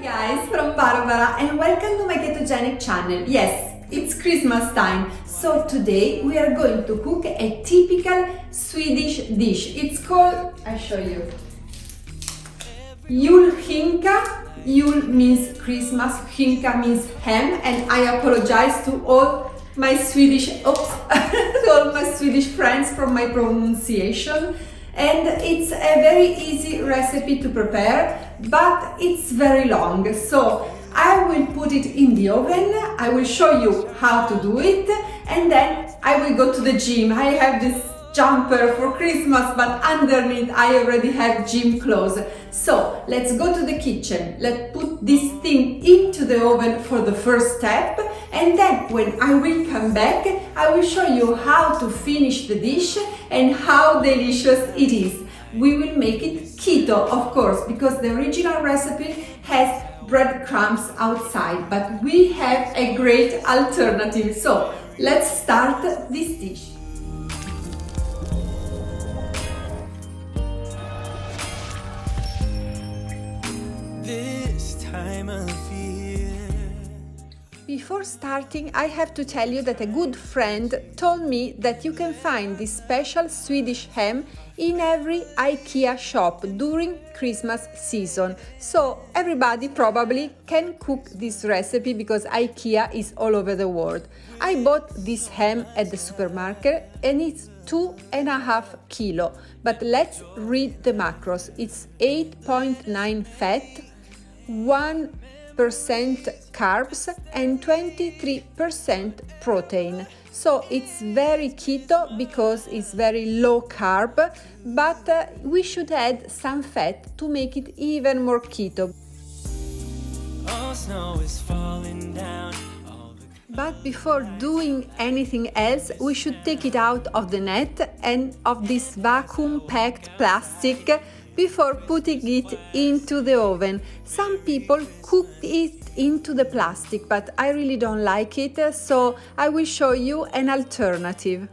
Guys, from Barbara and welcome to my ketogenic channel. Yes, it's Christmas time, so today we are going to cook a typical Swedish dish. It's called, I'll show you, julskinka. Jul means Christmas, skinka means ham, and I apologize to all my Swedish, to all my Swedish friends for my pronunciation. And it's a very easy recipe to prepare, but it's very long. So I will put it in the oven, I will show you how to do it, and then I will go to the gym. I have this jumper for Christmas, but underneath I already have gym clothes. So let's go to the kitchen. Let's put this thing into the oven for the first step, and then when I will come back, I will show you how to finish the dish and how delicious it is. We will make it keto, of course, because the original recipe has breadcrumbs outside, but we have a great alternative. So let's start this dish. This time of year. Before starting, I have to tell you that a good friend told me that you can find this special Swedish ham in every IKEA shop during Christmas season. So everybody probably can cook this recipe because IKEA is all over the world. I bought this ham at the supermarket and it's 2.5 kilo. But let's read the macros. It's 8.9 fat, 1% carbs and 23% protein. So it's very keto because it's very low carb, but we should add some fat to make it even more keto. All snow is falling down. But before doing anything else, we should take it out of the net and of this vacuum-packed plastic before putting it into the oven. Some people cook it into the plastic, but I really don't like it, so I will show you an alternative.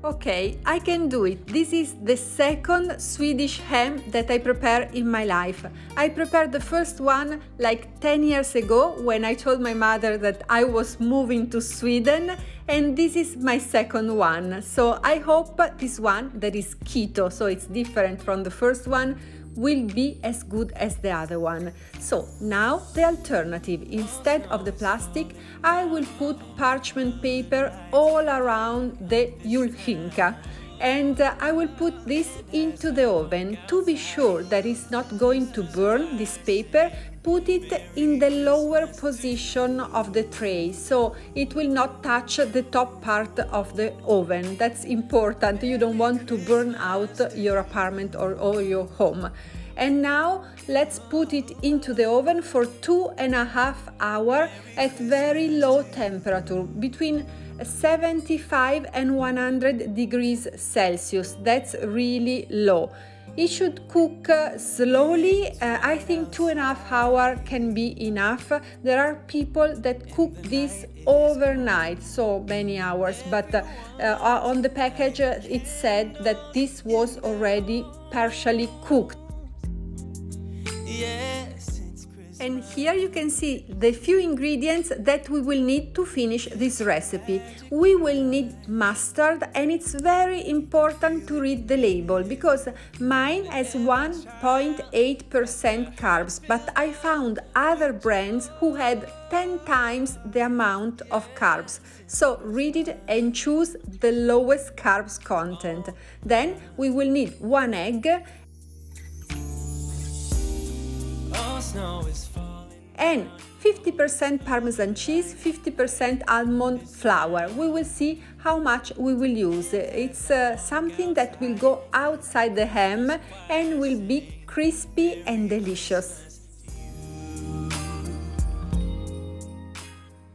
Okay, I can do it. This is the second Swedish ham that I prepare in my life. I prepared the first one like 10 years ago when I told my mother that I was moving to Sweden, and this is my second one. So I hope this one that is keto, so it's different from the first one, will be as good as the other one. So now the alternative. Instead of the plastic, I will put parchment paper all around the julskinka, and I will put this into the oven. To be sure that it's not going to burn this paper, put it in the lower position of the tray so it will not touch the top part of the oven. That's important. You don't want to burn out your apartment or your home. And now let's put it into the oven for 2.5 hours at very low temperature, between 75 and 100 degrees Celsius. That's really low. It should cook slowly. I think 2.5 hours can be enough. There are people that cook this overnight, so many hours, but on the package it said that this was already partially cooked. Yes, it's Christmas. And here you can see the few ingredients that we will need to finish this recipe. We will need mustard, and it's very important to read the label because mine has 1.8% carbs, but I found other brands who had 10 times the amount of carbs. So read it and choose the lowest carbs content. Then we will need 1 egg, All snow is falling. and 50% Parmesan cheese, 50% almond flour. We will see how much we will use. It's something that will go outside the ham and will be crispy and delicious.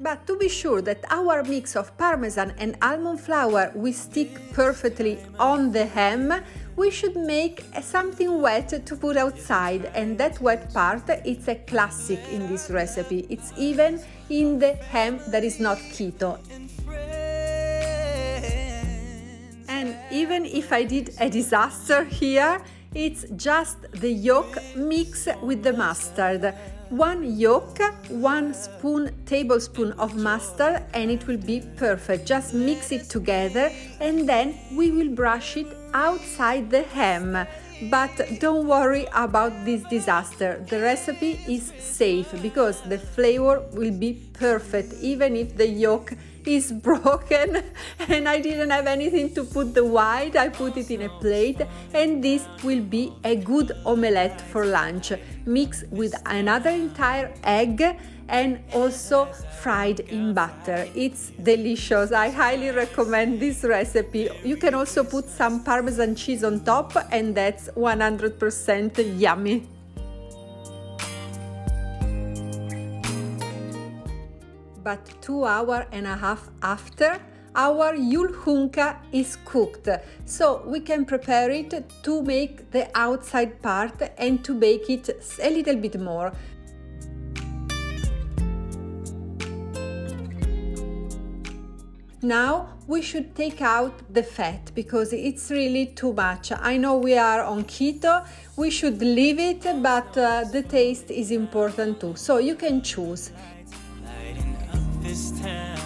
But to be sure that our mix of Parmesan and almond flour will stick perfectly on the ham, we should make something wet to put outside, and that wet part, it's a classic in this recipe. It's even in the ham that is not keto. And even if I did a disaster here, It's just the yolk mixed with the mustard. 1 yolk, 1 tablespoon of mustard, and it will be perfect. Just mix it together and then we will brush it outside the ham. But don't worry about this disaster. The recipe is safe because the flavor will be perfect even if the yolk is broken and I didn't have anything to put the white. I put it in a plate, and this will be a good omelette for lunch, mixed with another entire egg and also fried in butter. It's delicious. I highly recommend this recipe. You can also put some Parmesan cheese on top, and that's 100% yummy. But 2 hours and a half after, our julhunka is cooked, so we can prepare it to make the outside part and to bake it a little bit more. Now we should take out the fat because it's really too much. I know we are on keto, we should leave it, but the taste is important too, so you can choose. Lighting up this town.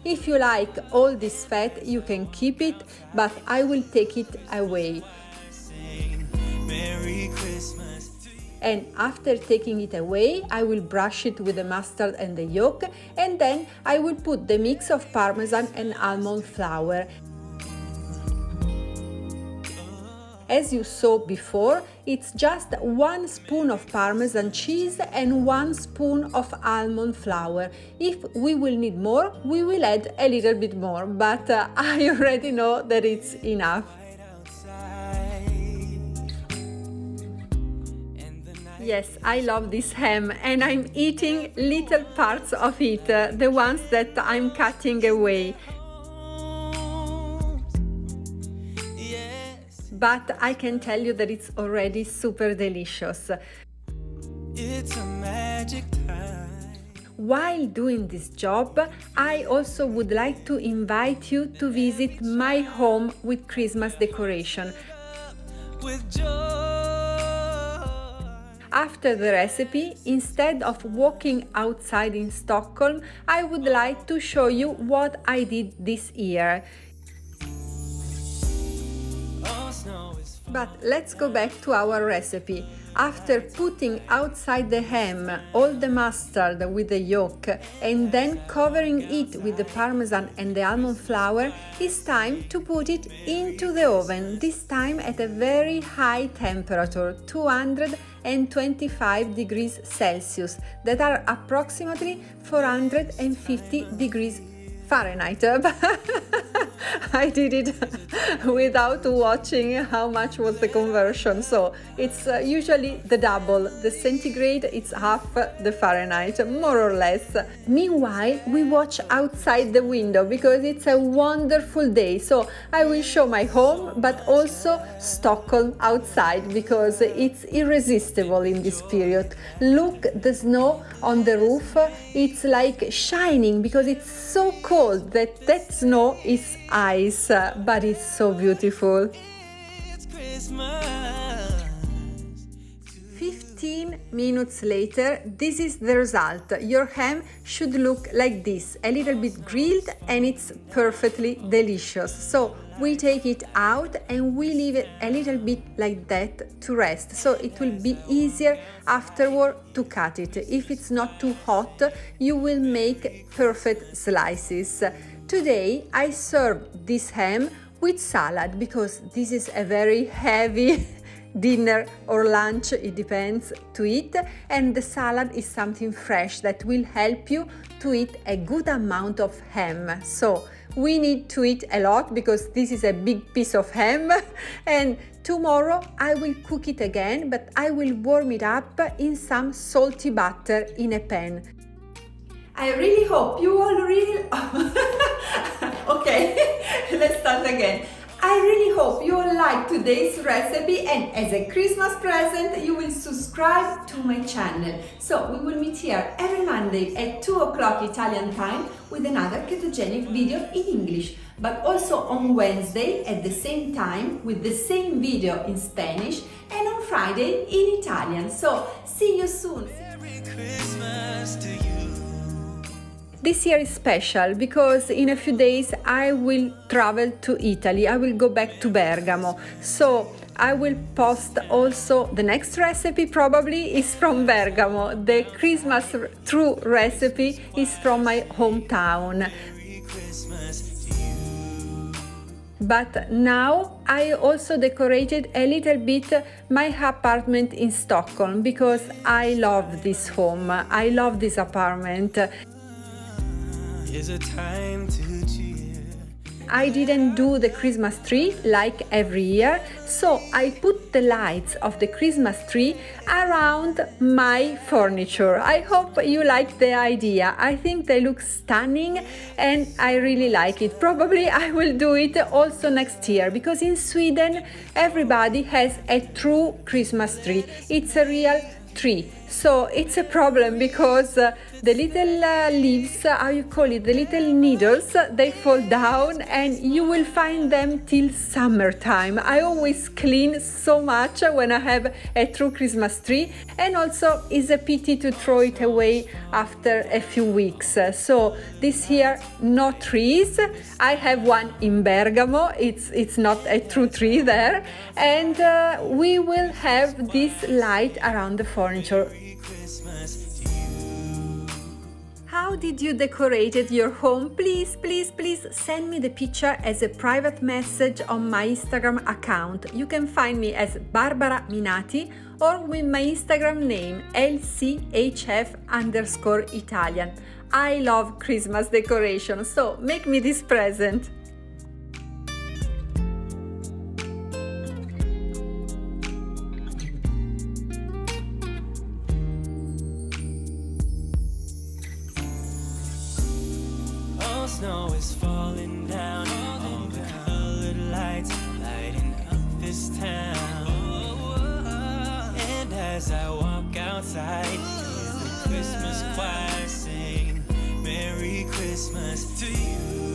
If you like all this fat, you can keep it, but I will take it away. Sing Merry Christmas to you. And after taking it away, I will brush it with the mustard and the yolk, and then I will put the mix of Parmesan and almond flour. As you saw before, it's just 1 spoon of Parmesan cheese and 1 spoon of almond flour. If we will need more, we will add a little bit more, but I already know that it's enough. Right outside. And the night Yes, I love this ham, and I'm eating little parts of it, the ones that I'm cutting away. But I can tell you that it's already super delicious. it's a magic time. While doing this job, I also would like to invite you to visit my home with Christmas decoration. With joy. After the recipe, instead of walking outside in Stockholm, I would like to show you what I did this year. All snow is But let's go back to our recipe. After putting outside the ham all the mustard with the yolk and then covering it with the Parmesan and the almond flour, it's time to put it into the oven, this time at a very high temperature, 225 degrees Celsius, that are approximately 450 degrees Fahrenheit. I did it without watching how much was the conversion, so it's usually the double. The centigrade, it's half the Fahrenheit, more or less. Meanwhile, we watch outside the window because it's a wonderful day, so I will show my home but also Stockholm outside because it's irresistible in this period. Look, the snow on the roof, it's like shining because it's so cold that snow is ice, but it's so beautiful. it's Christmas. 15 minutes later, this is the result. Your ham should look like this, a little bit grilled, and it's perfectly delicious. So we take it out and we leave it a little bit like that to rest, so it will be easier afterward to cut it. If it's not too hot, you will make perfect slices. Today I serve this ham with salad because this is a very heavy dinner or lunch, it depends, to eat, and the salad is something fresh that will help you to eat a good amount of ham. So we need to eat a lot because this is a big piece of ham, and tomorrow I will cook it again, but I will warm it up in some salty butter in a pan. I really hope you all really... Okay, let's start again. I really hope you all like today's recipe, and as a Christmas present you will subscribe to my channel. So we will meet here every Monday at 2 o'clock Italian time with another ketogenic video in English, but also on Wednesday at the same time with the same video in Spanish, and on Friday in Italian. So see you soon! Merry Christmas to you. This year is special because in a few days I will travel to Italy. I will go back to Bergamo. So I will post also the next recipe, probably is from Bergamo. The Christmas true recipe is from my hometown. Merry Christmas to you. But now I also decorated a little bit my apartment in Stockholm because I love this home. I love this apartment. Is a time to cheer. I didn't do the Christmas tree like every year, so I put the lights of the Christmas tree around my furniture. I hope you like the idea. I think they look stunning and I really like it. Probably I will do it also next year because in Sweden everybody has a true Christmas tree. It's a real tree. So it's a problem because the little leaves, how you call it, the little needles, they fall down and you will find them till summertime. I always clean so much when I have a true Christmas tree, and also it's a pity to throw it away after a few weeks. So this year no trees. I have one in Bergamo. It's not a true tree there, and we will have this light around the furniture. Christmas to you. How did you decorate your home? Please send me the picture as a private message on my Instagram account. You can find me as Barbara Minati or with my Instagram name LCHF_Italian. I love Christmas decoration, so make me this present. All snow is falling down, all the colored lights lighting up this town. And as I walk outside, hear the Christmas choir sing, Merry Christmas to you.